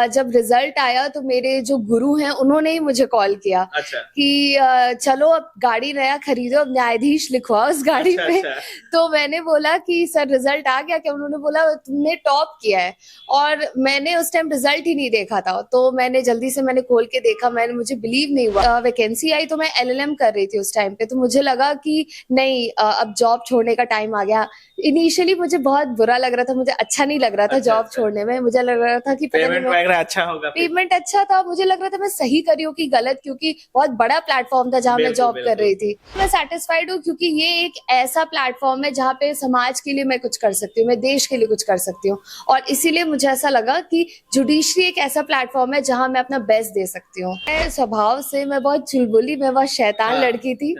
जब रिजल्ट आया तो मेरे जो गुरु हैं उन्होंने ही मुझे कॉल किया। अच्छा। कि चलो अब गाड़ी नया खरीदो, अब न्यायाधीश लिखवाओ उस गाड़ी अच्छा, पे। अच्छा। तो मैंने बोला कि सर रिजल्ट आ गया क्या? उन्होंने बोला तुमने टॉप किया है। और मैंने उस टाइम रिजल्ट ही नहीं देखा था, तो मैंने जल्दी से खोल के देखा, मुझे बिलीव नहीं हुआ। वैकेंसी आई तो मैं एलएलएम कर रही थी उस टाइम पे, तो मुझे लगा कि नहीं, अब जॉब छोड़ने का टाइम आ गया। इनिशियली मुझे बहुत बुरा लग रहा था, मुझे अच्छा नहीं लग रहा था अच्छा, जॉब अच्छा। छोड़ने में। मुझे लग रहा था कि पता नहीं पेमेंट वगैरह अच्छा होगा फिर। पेमेंट अच्छा था, मुझे लग रहा था मैं सही कर रही हूँ कि गलत, क्योंकि बहुत बड़ा प्लेटफॉर्म था जहाँ मैं बिल्कुल, जॉब कर बिल्कुल। रही थी। मैं सेटिस्फाइड हूँ क्योंकि ये एक ऐसा प्लेटफॉर्म है जहाँ पे समाज के लिए मैं कुछ कर सकती हूँ, मैं देश के लिए कुछ कर सकती हूँ। और इसीलिए मुझे ऐसा लगा कि जुडिशरी एक ऐसा प्लेटफॉर्म है जहाँ मैं अपना बेस्ट दे सकती हूँ। मैं स्वभाव से मैं बहुत चुलबुली, मैं बहुत शैतान हाँ। लड़की थी।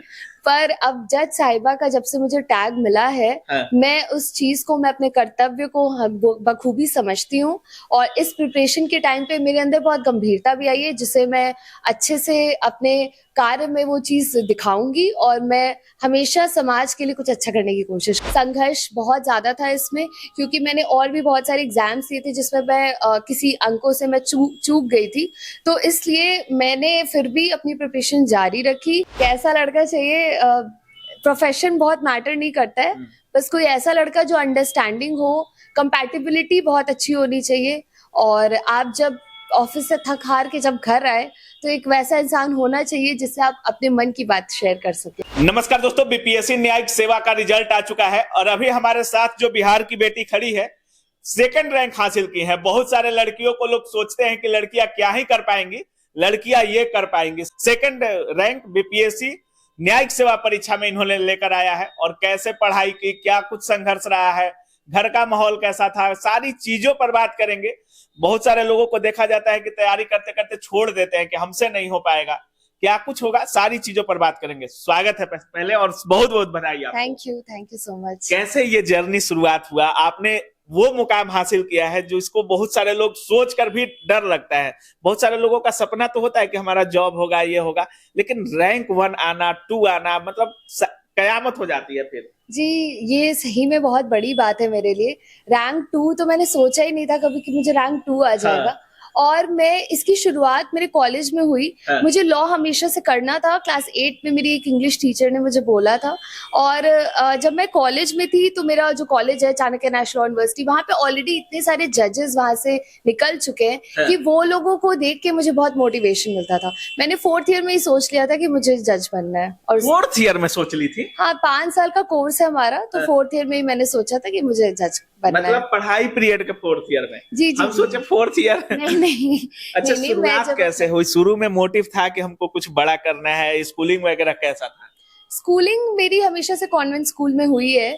पर अब जज साहिबा का जब से मुझे टैग मिला है, हाँ। मैं उस चीज को, मैं अपने कर्तव्य को बखूबी समझती हूँ। और इस प्रिपरेशन के टाइम पे मेरे अंदर बहुत गंभीरता भी आई है, जिसे मैं अच्छे से अपने कार्य में वो चीज दिखाऊंगी। और मैं हमेशा समाज के लिए कुछ अच्छा करने की कोशिश। संघर्ष बहुत ज्यादा था इसमें, क्योंकि मैंने और भी बहुत सारे एग्जाम्स दिए थे जिसमें मैं किसी अंकों से मैं चूक गई थी। तो इसलिए मैंने फिर भी अपनी प्रिपरेशन जारी रखी। कैसा लड़का चाहिए, प्रोफेशन बहुत मैटर नहीं करता है, बस कोई ऐसा लड़का जो अंडरस्टैंडिंग हो, कंपैटिबिलिटी बहुत अच्छी होनी चाहिए। और आप जब ऑफिस से थक हार के जब घर आए, तो एक वैसा इंसान होना चाहिए जिससे आप अपने मन की बात शेयर कर सके। नमस्कार दोस्तों, बीपीएससी न्यायिक सेवा का रिजल्ट आ चुका है और अभी हमारे साथ जो बिहार की बेटी खड़ी है, सेकंड रैंक हासिल की है। बहुत सारे लड़कियों को लोग सोचते हैं कि लड़कियां क्या ही कर पाएंगी, लड़कियां ये कर पाएंगी। सेकंड रैंक बीपीएससी न्यायिक सेवा परीक्षा में इन्होंने लेकर आया है। और कैसे पढ़ाई की, क्या कुछ संघर्ष रहा है, घर का माहौल कैसा था, सारी चीजों पर बात करेंगे। बहुत सारे लोगों को देखा जाता है कि तैयारी करते करते छोड़ देते हैं कि हमसे नहीं हो पाएगा, क्या कुछ होगा, सारी चीजों पर बात करेंगे। स्वागत है पहले और बहुत बहुत बधाई आपको। Thank you so much. कैसे ये जर्नी शुरुआत हुआ, आपने वो मुकाम हासिल किया है जो इसको बहुत सारे लोग सोच कर भी डर लगता है। बहुत सारे लोगों का सपना तो होता है कि हमारा जॉब होगा, ये होगा, लेकिन रैंक 1 आना, 2 आना, मतलब कयामत हो जाती है फिर। जी, ये सही में बहुत बड़ी बात है मेरे लिए। रैंक 2 तो मैंने सोचा ही नहीं था कभी कि मुझे रैंक 2 आ जाएगा। हाँ। और मैं इसकी शुरुआत मेरे कॉलेज में हुई। हाँ। मुझे लॉ हमेशा से करना था। क्लास 8 में मेरी एक इंग्लिश टीचर ने मुझे बोला था। और जब मैं कॉलेज में थी तो मेरा जो कॉलेज है चाणक्य नेशनल यूनिवर्सिटी, वहाँ पे ऑलरेडी इतने सारे जजेस वहाँ से निकल चुके हैं। हाँ। कि वो लोगों को देख के मुझे बहुत मोटिवेशन मिलता था। मैंने 4th ईयर में ही सोच लिया था कि मुझे जज बनना है। और 4th ईयर में सोच ली थी? हाँ, 5 साल का कोर्स है हमारा, तो 4th ईयर में ही मैंने सोचा था कि मुझे जज बनना है। मतलब पढ़ाई पीरियड के 4th ईयर में? जी जी हम जी। सोचे 4th ईयर। नहीं अच्छा, नहीं, शुरुआत कैसे हुई? शुरू में मोटिव था कि हमको कुछ बड़ा करना है, स्कूलिंग वगैरह कैसा था? स्कूलिंग मेरी हमेशा से कॉन्वेंट स्कूल में हुई है।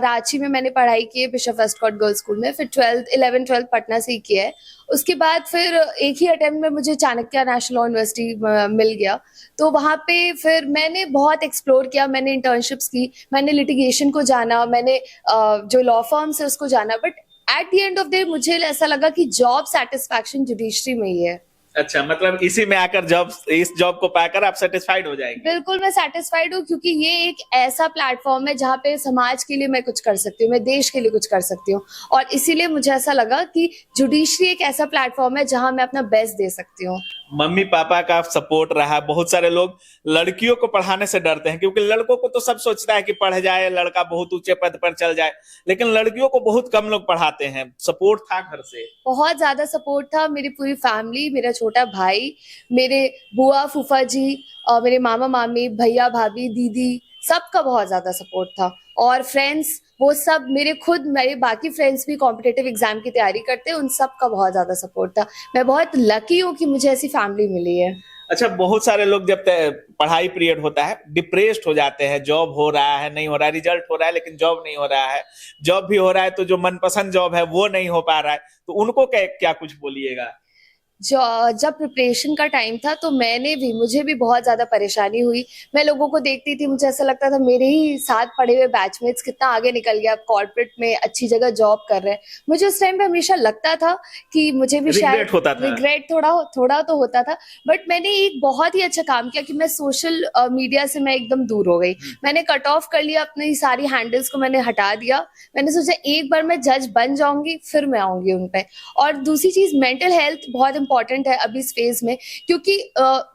रांची में मैंने पढ़ाई की है, बिशप वेस्टकॉट गर्ल्स स्कूल में। फिर 11th-12th पटना से ही किया है। उसके बाद फिर एक ही अटेम्प्ट में मुझे चाणक्य नेशनल यूनिवर्सिटी मिल गया। तो वहाँ पे फिर मैंने बहुत एक्सप्लोर किया, मैंने इंटर्नशिप्स की, मैंने लिटिगेशन को जाना, मैंने जो लॉ फर्म्स है उसको जाना। But at the end of the day मुझे ऐसा लगा कि जॉब सेटिस्फैक्शन जुडिशरी में ही है। अच्छा, मतलब इसी में आकर इस जॉब को पाकर आप सेटिस्फाइड हो जाएंगे? बिल्कुल, मैं सेटिस्फाइड हूँ क्योंकि ये एक ऐसा प्लेटफॉर्म है जहाँ पे समाज के लिए मैं कुछ कर सकती हूँ, मैं देश के लिए कुछ कर सकती हूँ। और इसीलिए मुझे ऐसा लगा कि जुडिशरी एक ऐसा प्लेटफॉर्म है जहाँ मैं अपना बेस्ट दे सकती हूँ। मम्मी पापा का सपोर्ट रहा। बहुत सारे लोग लड़कियों को पढ़ाने से डरते हैं, क्योंकि लड़कों को तो सब सोचता है कि पढ़ जाए लड़का, बहुत ऊंचे पद पर चल जाए, लेकिन लड़कियों को बहुत कम लोग पढ़ाते हैं। सपोर्ट था घर से? बहुत ज्यादा सपोर्ट था। मेरी पूरी फैमिली, मेरा छोटा भाई, मेरे बुआ फूफा जी, और मेरे मामा मामी, भैया भाभी, दीदी, सबका बहुत ज्यादा सपोर्ट था। और फ्रेंड्स, वो सब मेरे बाकी फ्रेंड्स भी कॉम्पिटिटिव एग्जाम की तैयारी करते हैं, उन सब का बहुत ज्यादा सपोर्ट था। मैं बहुत लकी हूँ कि मुझे ऐसी फैमिली मिली है। अच्छा, बहुत सारे लोग जब पढ़ाई पीरियड होता है डिप्रेस्ड हो जाते हैं। जॉब हो रहा है, नहीं हो रहा है, रिजल्ट हो रहा है लेकिन जॉब नहीं हो रहा है, जॉब भी हो रहा है तो जो मनपसंद जॉब है वो नहीं हो पा रहा है, तो उनको क्या कुछ बोलिएगा? जब प्रिपरेशन का टाइम था तो मुझे भी बहुत ज्यादा परेशानी हुई। मैं लोगों को देखती थी, मुझे ऐसा लगता था मेरे ही साथ पढ़े हुए बैचमेट्स कितना आगे निकल गया, कॉर्पोरेट में अच्छी जगह जॉब कर रहे हैं। मुझे उस टाइम पे हमेशा लगता था कि मुझे भी शायद रिग्रेट थोड़ा तो होता था। बट मैंने एक बहुत ही अच्छा काम किया कि मैं सोशल मीडिया से मैं एकदम दूर हो गई। मैंने कट ऑफ कर लिया, अपनी सारी हैंडल्स को मैंने हटा दिया। मैंने सोचा एक बार मैं जज बन जाऊंगी फिर मैं आऊंगी उन पे। और दूसरी चीज, मेंटल हेल्थ बहुत इंपॉर्टेंट है अभी इस फेज में, क्योंकि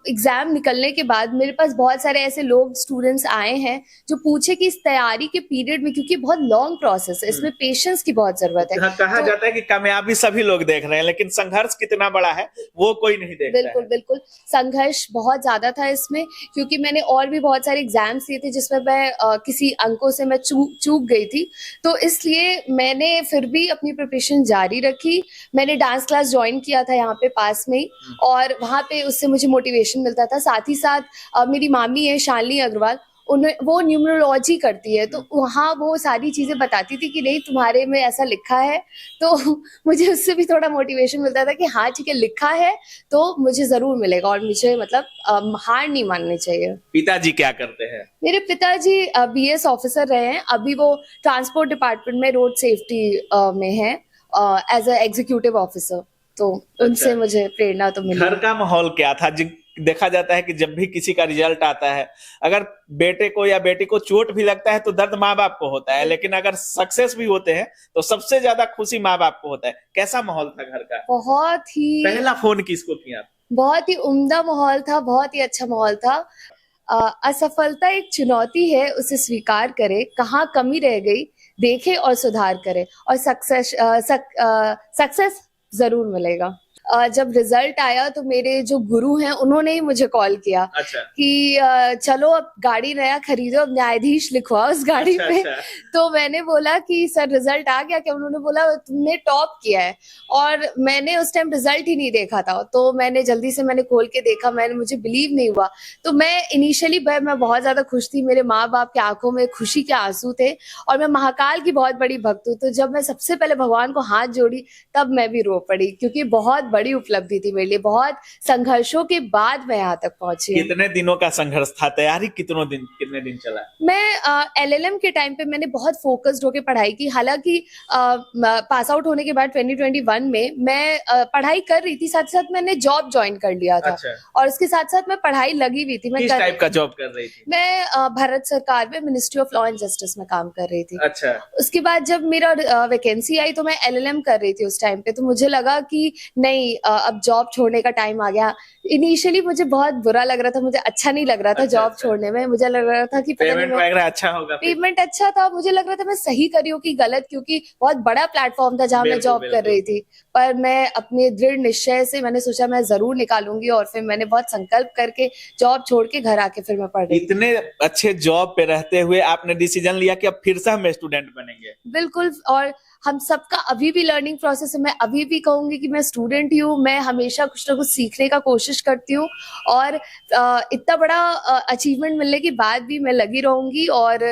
एग्जाम निकलने के बाद मेरे पास बहुत सारे ऐसे लोग स्टूडेंट्स आए हैं जो पूछे कि इस तैयारी के पीरियड में, क्योंकि बहुत लॉन्ग प्रोसेस है, इसमें पेशेंस की बहुत जरूरत है। कहा जाता है कि कामयाबी सभी लोग देख रहे हैं, लेकिन संघर्ष कितना बड़ा है वो कोई नहीं देखता। बिल्कुल संघर्ष बहुत ज्यादा था इसमें, क्योंकि मैंने और भी बहुत सारे एग्जाम्स दिए थे जिसमें मैं किसी अंकों से मैं चूक गई थी। तो इसलिए मैंने फिर भी अपनी प्रिपरेशन जारी रखी। मैंने डांस क्लास ज्वाइन किया था यहाँ पे पास में ही, और वहाँ पे उससे मुझे मोटिवेशन मिलता था। साथ ही साथ मेरी मामी है शालिनी अग्रवाल, वो न्यूमरोलॉजी करती है, तो वहाँ वो सारी चीजें बताती थी कि नहीं तुम्हारे में ऐसा लिखा है। तो मुझे उससे भी थोड़ा मोटिवेशन मिलता था कि हाँ ठीक है, लिखा है तो मुझे जरूर मिलेगा, और मुझे मतलब हार नहीं माननी चाहिए। पिताजी क्या करते हैं? मेरे पिताजी BS ऑफिसर रहे हैं, अभी वो ट्रांसपोर्ट डिपार्टमेंट में रोड सेफ्टी में है एज अ एग्जीक्यूटिव ऑफिसर। तो उनसे मुझे प्रेरणा तो मिली। घर का माहौल क्या था? देखा जाता है कि जब भी किसी का रिजल्ट आता है, अगर बेटे को या बेटी को चोट भी लगता है तो दर्द माँ बाप को होता है, लेकिन अगर सक्सेस भी होते हैं तो सबसे ज्यादा खुशी माँ बाप को होता है। कैसा माहौल था घर का? बहुत ही। पहला फोन किसको किया? बहुत ही उम्दा माहौल था, बहुत ही अच्छा माहौल था। असफलता एक चुनौती है, उसे स्वीकार करे, कहाँ कमी रह गई देखे और सुधार करे, और सक्सेस जरूर मिलेगा। जब रिजल्ट आया तो मेरे जो गुरु हैं उन्होंने ही मुझे कॉल किया। अच्छा। कि चलो अब गाड़ी नया खरीदो, अब न्यायाधीश लिखवाओ उस गाड़ी पे। तो मैंने बोला कि सर रिजल्ट आ गया क्या? उन्होंने बोला तुमने टॉप किया है, और मैंने उस टाइम रिजल्ट ही नहीं देखा था, तो मैंने जल्दी से खोल के देखा, मुझे बिलीव नहीं हुआ। तो मैं इनिशियली मैं बहुत ज्यादा खुश थी, मेरे माँ बाप की आंखों में खुशी के आंसू थे, और मैं महाकाल की बहुत बड़ी भक्त हूँ। तो जब मैं सबसे पहले भगवान को हाथ जोड़ी तब मैं भी रो पड़ी, क्योंकि बहुत बड़ी उपलब्धि थी मेरे लिए। बहुत संघर्षों के बाद मैं यहाँ तक पहुंची। कितने दिनों का संघर्ष था? तैयारी कितने दिन चला? मैं LLM के टाइम पे मैंने बहुत फोकस्ड होकर पढ़ाई की। हालांकि पास आउट होने के बाद 2021 में मैं पढ़ाई कर रही थी, साथ साथ मैंने जॉब ज्वाइन कर लिया था। अच्छा। और उसके साथ साथ मैं पढ़ाई लगी हुई थी। किस टाइप का जॉब कर रही थी? मैं भारत सरकार में ministry of law and justice में काम कर रही थी। अच्छा। उसके बाद जब मेरा वैकेंसी आई तो मैं LLM कर रही थी उस टाइम पे, तो मुझे लगा कि नहीं अब जॉब छोड़ने का टाइम आ गया। इनिशियली मुझे बहुत बुरा लग रहा था, मुझे अच्छा नहीं लग रहा था जॉब छोड़ने में। मुझे लग रहा था कि पेमेंट वगैरह अच्छा होगा, पेमेंट अच्छा था, मुझे लग रहा था मैं सही कर रही हूँ कि गलत, क्योंकि बहुत बड़ा प्लेटफॉर्म था जहाँ मैं जॉब कर रही थी। पर मैं अपने दृढ़ निश्चय से मैंने सोचा मैं जरूर निकालूंगी, और फिर मैंने बहुत संकल्प करके जॉब छोड़ के घर आके फिर मैं पढ़ रही। इतने अच्छे जॉब पे रहते हुए आपने डिसीजन लिया कि अब फिर से हम स्टूडेंट बनेंगे? बिल्कुल, और हम सबका अभी भी लर्निंग प्रोसेस है। मैं अभी भी कहूंगी कि मैं स्टूडेंट ही हूँ, मैं हमेशा कुछ ना कुछ सीखने का कोशिश करती हूँ, और इतना बड़ा अचीवमेंट मिलने के बाद भी मैं लगी रहूंगी। और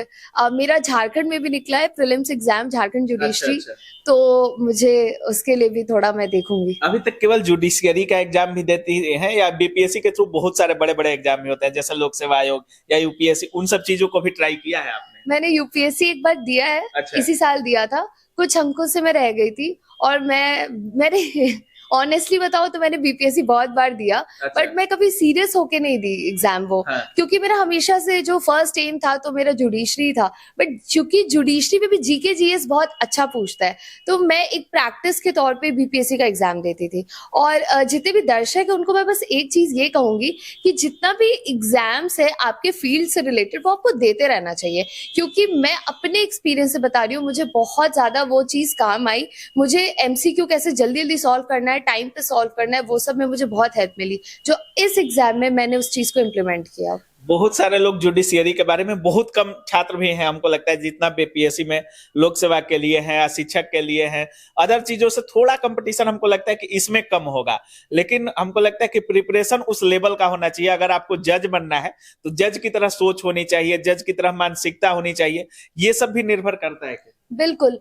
मेरा झारखंड में भी निकला है प्रीलिम्स एग्जाम, झारखंड जुडिशरी। अच्छा। तो मुझे उसके लिए भी थोड़ा मैं देखूंगी। अभी तक केवल जुडिशियरी का एग्जाम भी देती है, या BPSC के थ्रू बहुत सारे बड़े बड़े एग्जाम भी होते हैं, जैसे लोक सेवा आयोग या UPSC, उन सब चीजों को भी ट्राई किया है आपने? मैंने UPSC एक बार दिया है। अच्छा। इसी साल दिया था, कुछ अंकों से मैं रह गई थी, और मैंने ऑनेस्टली बताओ तो मैंने BPSC बहुत बार दिया। अच्छा। बट मैं कभी सीरियस होके नहीं दी एग्जाम वो। हाँ। क्योंकि मेरा हमेशा से जो फर्स्ट एम था तो मेरा जुडिशरी था। बट क्योंकि जुडिशरी में भी GK GS बहुत अच्छा पूछता है, तो मैं एक प्रैक्टिस के तौर पे BPSC का एग्जाम देती थी। और जितने भी दर्शक है उनको मैं बस एक चीज ये कहूंगी कि जितना भी एग्जाम्स है आपके फील्ड से रिलेटेड वो आपको देते रहना चाहिए, क्योंकि मैं अपने एक्सपीरियंस से बता रही हूँ, मुझे बहुत ज्यादा वो चीज काम आई। मुझे MCQ कैसे जल्दी जल्दी सॉल्व करना है, टाइम पे सॉल्व करना है, वो सब में मुझे बहुत हेल्प मिली, जो इस एग्जाम में मैंने उस चीज को इम्प्लीमेंट किया। बहुत सारे लोग जुडिशियरी के बारे में, बहुत कम छात्र भी हैं हमको लगता है, जितना BPSC में लोक सेवा के लिए है, शिक्षक के लिए है, अदर चीजों से थोड़ा कंपटीशन हमको लगता है कि इसमें कम होगा। लेकिन हमको लगता है कि प्रिपरेशन उस लेवल का होना चाहिए। अगर आपको जज बनना है तो जज की तरह सोच होनी चाहिए, जज की तरह मानसिकता होनी चाहिए, ये सब भी निर्भर करता है। बिल्कुल।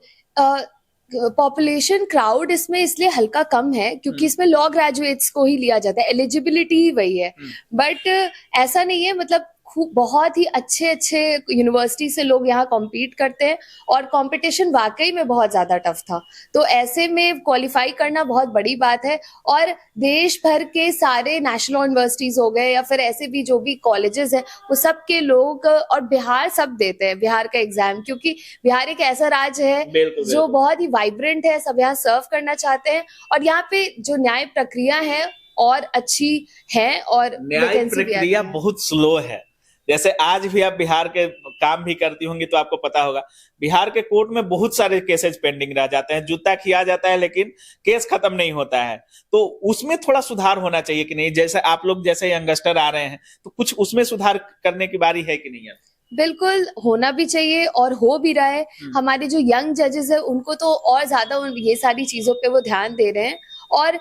पॉपुलेशन क्राउड इसमें इसलिए हल्का कम है क्योंकि इसमें लॉ ग्रेजुएट्स को ही लिया जाता है, एलिजिबिलिटी ही वही है। बट ऐसा नहीं है, मतलब बहुत ही अच्छे अच्छे यूनिवर्सिटी से लोग यहाँ कॉम्पीट करते हैं और कंपटीशन वाकई में बहुत ज्यादा टफ था। तो ऐसे में क्वालिफाई करना बहुत बड़ी बात है। और देश भर के सारे नेशनल यूनिवर्सिटीज हो गए या फिर ऐसे भी जो भी कॉलेजेस हैं, वो सब के लोग और बिहार सब देते हैं बिहार का एग्जाम, क्योंकि बिहार एक ऐसा राज्य है जो बहुत ही वाइब्रेंट है, सब यहाँ सर्व करना चाहते हैं और यहाँ पे जो न्याय प्रक्रिया है और अच्छी है और न्याय प्रक्रिया बहुत स्लो है। जैसे आज भी आप बिहार के काम भी करती होंगी तो आपको पता होगा, बिहार के कोर्ट में बहुत सारे केसेस पेंडिंग रह जाते हैं, जूता खिया जाता है लेकिन केस खत्म नहीं होता है। तो उसमें थोड़ा सुधार होना चाहिए कि नहीं? जैसे आप लोग जैसे यंगस्टर आ रहे हैं तो कुछ उसमें सुधार करने की बारी है कि नहीं है? बिल्कुल होना भी चाहिए और हो भी रहा है। हमारे जो यंग जजेस है उनको तो और ज्यादा ये सारी चीजों पे वो ध्यान दे रहे हैं और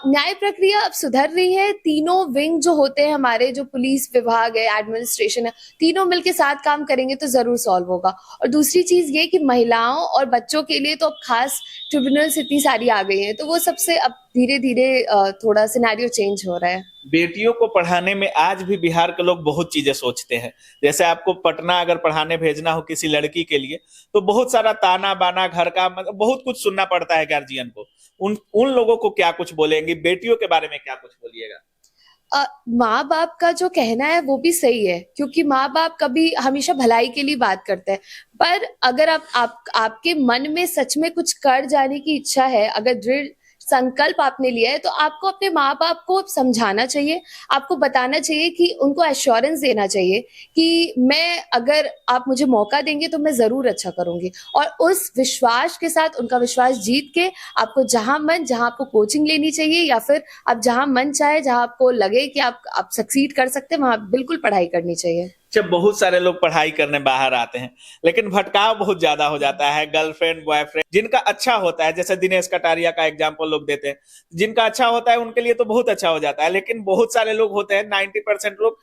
न्याय प्रक्रिया अब सुधर रही है। तीनों विंग जो होते हैं हमारे, जो पुलिस विभाग है, एडमिनिस्ट्रेशन है, तीनों मिलके साथ काम करेंगे तो जरूर सॉल्व होगा। और दूसरी चीज ये कि महिलाओं और बच्चों के लिए तो अब खास ट्रिब्यूनल्स इतनी सारी आ गई हैं, तो वो सबसे अब धीरे धीरे थोड़ा सिनेरियो चेंज हो रहा है। बेटियों को पढ़ाने में आज भी बिहार के लोग बहुत चीजें सोचते हैं। जैसे आपको पटना अगर पढ़ाने भेजना हो किसी लड़की के लिए तो बहुत सारा ताना बाना, घर का मतलब बहुत कुछ सुनना पड़ता है गार्जियन को। उन लोगों को क्या कुछ बोलेंगी? बेटियों के बारे में क्या कुछ बोलिएगा? माँ बाप का जो कहना है वो भी सही है, क्योंकि माँ बाप कभी हमेशा भलाई के लिए बात करते हैं। पर अगर आपके मन में सच में कुछ कर जाने की इच्छा है, अगर दृढ़ संकल्प आपने लिया है, तो आपको अपने माँ बाप को समझाना चाहिए, आपको बताना चाहिए कि उनको एश्योरेंस देना चाहिए कि मैं, अगर आप मुझे मौका देंगे तो मैं जरूर अच्छा करूंगी। और उस विश्वास के साथ, उनका विश्वास जीत के, आपको जहां आपको कोचिंग लेनी चाहिए या फिर आप जहां मन चाहे, जहां आपको लगे कि आप सक्सीड कर सकते हैं, वहां बिल्कुल पढ़ाई करनी चाहिए। जब बहुत सारे लोग पढ़ाई करने बाहर आते हैं लेकिन भटकाव बहुत ज्यादा हो जाता है, गर्लफ्रेंड बॉयफ्रेंड जिनका अच्छा होता है, जैसे दिनेश कटारिया का एग्जांपल लोग देते हैं, जिनका अच्छा होता है उनके लिए तो बहुत अच्छा हो जाता है। लेकिन बहुत सारे लोग होते हैं, 90% लोग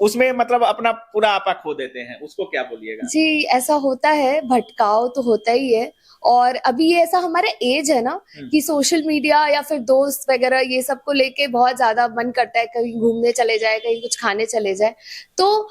उसमें मतलब अपना पूरा आपा खो देते हैं। उसको क्या बोलिएगा? जी, ऐसा होता है, भटकाव तो होता ही है। और अभी ये ऐसा हमारा एज है ना कि सोशल मीडिया या फिर दोस्त वगैरह ये सब को लेके बहुत ज्यादा मन करता है कहीं घूमने चले जाए, कहीं कुछ खाने चले जाए। तो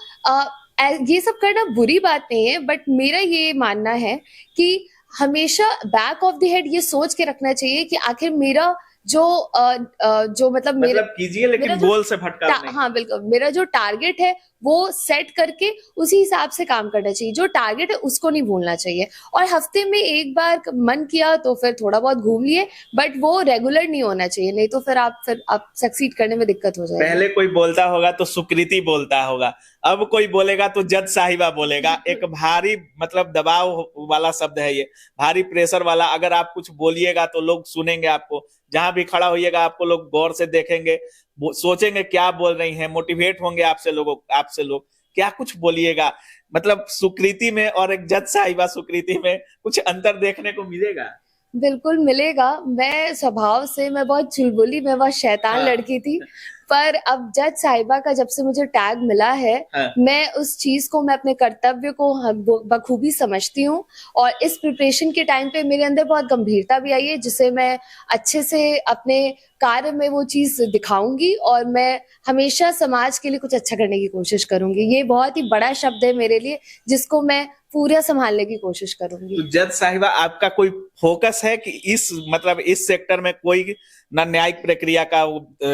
ये सब करना बुरी बात नहीं है, बट मेरा ये मानना है कि हमेशा बैक ऑफ द हेड ये सोच के रखना चाहिए कि आखिर मेरा जो मतलब कीजिए लेकिन गोल से भटका नहीं। हाँ बिल्कुल, मेरा जो टारगेट है वो सेट करके उसी हिसाब से काम करना चाहिए। जो टारगेट है उसको नहीं भूलना चाहिए। और हफ्ते में एक बार मन किया तो फिर थोड़ा बहुत घूम लिए, बट वो रेगुलर नहीं होना चाहिए, नहीं तो फिर आप सक्सीड करने में दिक्कत हो जाएगी। पहले कोई बोलता होगा तो सुकृति बोलता होगा, अब कोई बोलेगा तो जज साहिबा बोलेगा। एक भारी मतलब दबाव वाला शब्द है ये, भारी प्रेशर वाला। अगर आप कुछ बोलिएगा तो लोग सुनेंगे आपको, जहां भी खड़ा होइएगा आपको लोग गौर से देखेंगे, सोचेंगे क्या बोल रही हैं, मोटिवेट होंगे आपसे लोग क्या कुछ बोलिएगा। मतलब सुकृति में और एक जज साहिबा सुकृति में कुछ अंतर देखने को मिलेगा। बिल्कुल मिलेगा। मैं स्वभाव से मैं बहुत चुलबुली, मैं बहुत शैतान लड़की थी, पर अब जज साहिबा का जब से मुझे टैग मिला है, मैं उस चीज को, मैं अपने कर्तव्य को बखूबी समझती हूँ। और इस प्रिपरेशन के टाइम पे मेरे अंदर बहुत गंभीरता भी आई है, जिसे मैं अच्छे से अपने कार्य में वो चीज दिखाऊंगी और मैं हमेशा समाज के लिए कुछ अच्छा करने की कोशिश करूंगी। ये बहुत ही बड़ा शब्द है मेरे लिए, जिसको मैं पूरा संभालने की कोशिश करूंगी। तो जज साहिबा, आपका कोई फोकस है कि इस सेक्टर में कोई ना न्यायिक प्रक्रिया का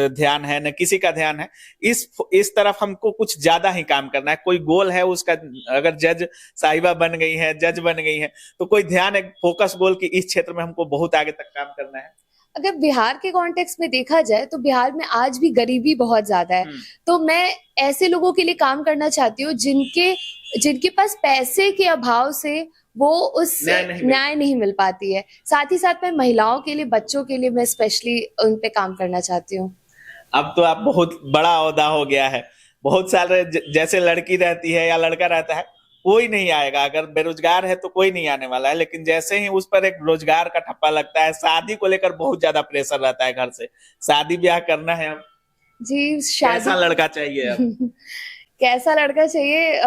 ध्यान है, न किसी का ध्यान है, इस तरफ हमको कुछ ज्यादा ही काम करना है? कोई गोल है उसका? अगर जज साहिबा बन गई है, जज बन गई है, तो कोई ध्यान, एक फोकस गोल कि इस क्षेत्र में हमको बहुत आगे तक काम करना है? अगर बिहार के कॉन्टेक्स्ट में देखा जाए तो बिहार में आज भी गरीबी बहुत ज्यादा है। तो मैं ऐसे लोगों के लिए काम करना चाहती हूँ जिनके पास पैसे के अभाव से वो उस न्याय नहीं मिल पाती है। साथ ही साथ मैं महिलाओं के लिए, बच्चों के लिए मैं स्पेशली उन पे काम करना चाहती हूँ। अब तो आप बहुत बड़ा ओहदा हो गया है, बहुत सारे जैसे लड़की रहती है या लड़का रहता है कोई नहीं आएगा, अगर बेरोजगार है तो कोई नहीं आने वाला है। लेकिन जैसे ही उस पर एक रोजगार का ठप्पा लगता है, शादी को लेकर बहुत ज्यादा प्रेशर रहता है घर से, शादी ब्याह करना है अब जी, शादी कैसा लड़का चाहिए अब? कैसा लड़का चाहिए,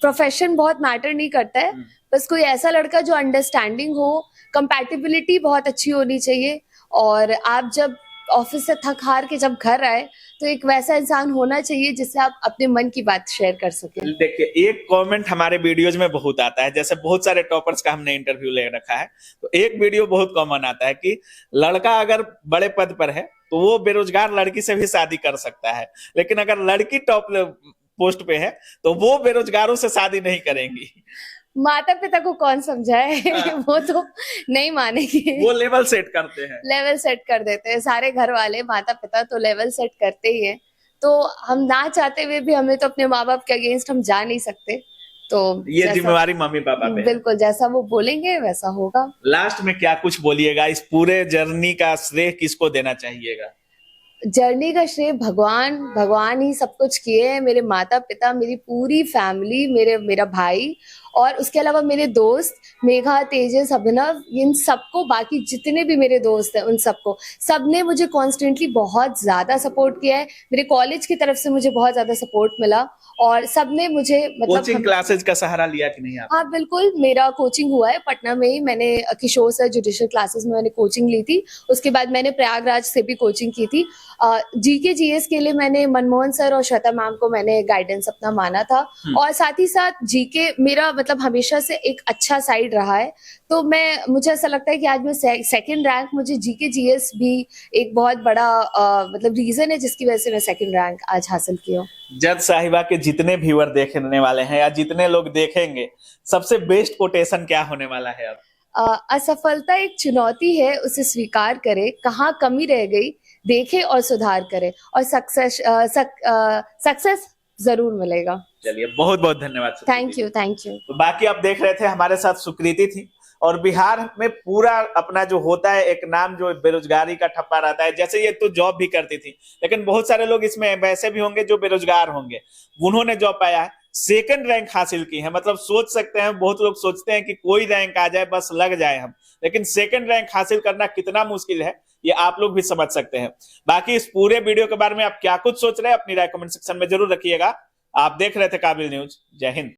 प्रोफेशन बहुत मैटर नहीं करता है, बस कोई ऐसा लड़का जो अंडरस्टैंडिंग हो, कंपैटिबिलिटी बहुत अच्छी होनी चाहिए। और आप जब ऑफिस से थक हार के जब घर आए तो एक वैसा इंसान होना चाहिए जिससे आप अपने मन की बात शेयर कर सकें। देखिए, एक कमेंट हमारे वीडियोज में बहुत आता है, जैसे बहुत सारे टॉपर्स का हमने इंटरव्यू ले रखा है, तो एक वीडियो बहुत कॉमन आता है कि लड़का अगर बड़े पद पर है तो वो बेरोजगार लड़की से भी शादी कर सकता है, लेकिन अगर लड़की टॉप पोस्ट पे है तो वो बेरोजगारों से शादी नहीं करेंगी। माता पिता को कौन समझाए वो तो नहीं मानेंगे। वो लेवल सेट करते हैं, लेवल सेट कर देते हैं सारे घर वाले, माता पिता तो लेवल सेट करते ही हैं। तो हम ना चाहते हुए भी हमें तो अपने माँ बाप के अगेंस्ट हम जा नहीं सकते। तो ये जिम्मेवारी मम्मी पापा पे है। बिल्कुल, जैसा वो बोलेंगे वैसा होगा। लास्ट में क्या कुछ बोलिएगा, इस पूरे जर्नी का श्रेय किसको देना चाहिएगा? जर्नी का श्रेय भगवान ही सब कुछ किए हैं। मेरे माता पिता, मेरी पूरी फैमिली, मेरा भाई और उसके अलावा मेरे दोस्त मेघा, तेजस, अभिनव, इन सबको, बाकी जितने भी मेरे दोस्त हैं उन सबको, सबने मुझे कॉन्स्टेंटली बहुत ज्यादा सपोर्ट किया है। मेरे कॉलेज की तरफ से मुझे बहुत ज्यादा सपोर्ट मिला और सबने मुझे कोचिंग क्लासेस का सहारा लिया कि नहीं आप? हाँ बिल्कुल, मेरा कोचिंग हुआ है पटना में ही। मैंने किशोर सर जुडिशियल क्लासेस में मैंने कोचिंग ली थी। उसके बाद मैंने प्रयागराज से भी कोचिंग की थी। जीके जीएस के लिए मैंने मनमोहन सर और श्वेता मैम को मैंने गाइडेंस अपना माना था। और साथ ही साथ जीके मेरा मतलब हमेशा से एक अच्छा साइड रहा है। तो मुझे ऐसा लगता है कि आज मैं सेकंड रैंक, मुझे जीके जीएस भी एक बहुत बड़ा मतलब रीजन है जिसकी वजह से मैं सेकंड रैंक आज हासिल की हूँ। जज साहिबा के जितने व्यूअर देखने वाले हैं या जितने लोग देखेंगे, सबसे बेस्ट कोटेशन क्या होने वाला है अब? असफलता एक चुनौती है, उसे स्वीकार करे, कहाँ कमी रह गई देखे और सुधार करे, और सक्सेस जरूर मिलेगा। चलिए, बहुत बहुत धन्यवाद। Thank you. तो बाकी आप देख रहे थे हमारे साथ सुकृति थी। और बिहार में पूरा अपना जो होता है एक नाम, जो बेरोजगारी का ठप्पा रहता है, जैसे ये तो जॉब भी करती थी, लेकिन बहुत सारे लोग इसमें वैसे भी होंगे जो बेरोजगार होंगे, उन्होंने जॉब पाया है, सेकंड रैंक हासिल की है। मतलब सोच सकते हैं, बहुत लोग सोचते हैं कि कोई रैंक आ जाए बस लग जाए हम, लेकिन सेकंड रैंक हासिल करना कितना मुश्किल है ये आप लोग भी समझ सकते हैं। बाकी इस पूरे वीडियो के बारे में आप क्या कुछ सोच रहे हैं, अपनी राय कमेंट सेक्शन में जरूर रखिएगा। आप देख रहे थे काबिल न्यूज। जय हिंद।